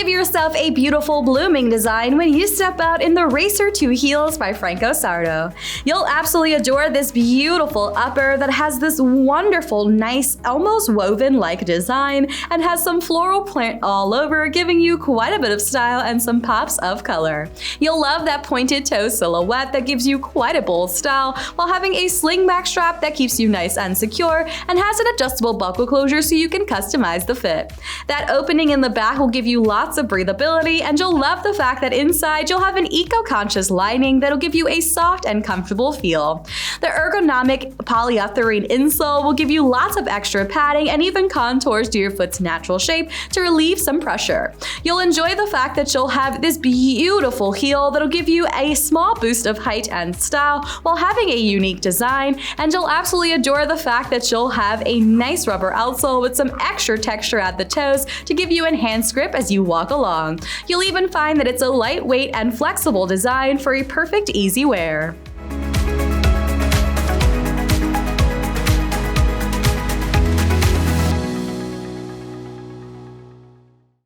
Give yourself a beautiful blooming design when you step out in the Racer 2 heels by Franco Sarto. You'll absolutely adore this beautiful upper that has this wonderful, nice, almost woven-like design and has some floral print all over, giving you quite a bit of style and some pops of color. You'll love that pointed toe silhouette that gives you quite a bold style while having a slingback strap that keeps you nice and secure and has an adjustable buckle closure so you can customize the fit. That opening in the back will give you lots of breathability, and you'll love the fact that inside you'll have an eco-conscious lining that'll give you a soft and comfortable feel. The ergonomic polyurethane insole will give you lots of extra padding and even contours to your foot's natural shape to relieve some pressure. You'll enjoy the fact that you'll have this beautiful heel that'll give you a small boost of height and style while having a unique design, and you'll absolutely adore the fact that you'll have a nice rubber outsole with some extra texture at the toes to give you enhanced grip as you walk along. You'll even find that it's a lightweight and flexible design for a perfect easy wear.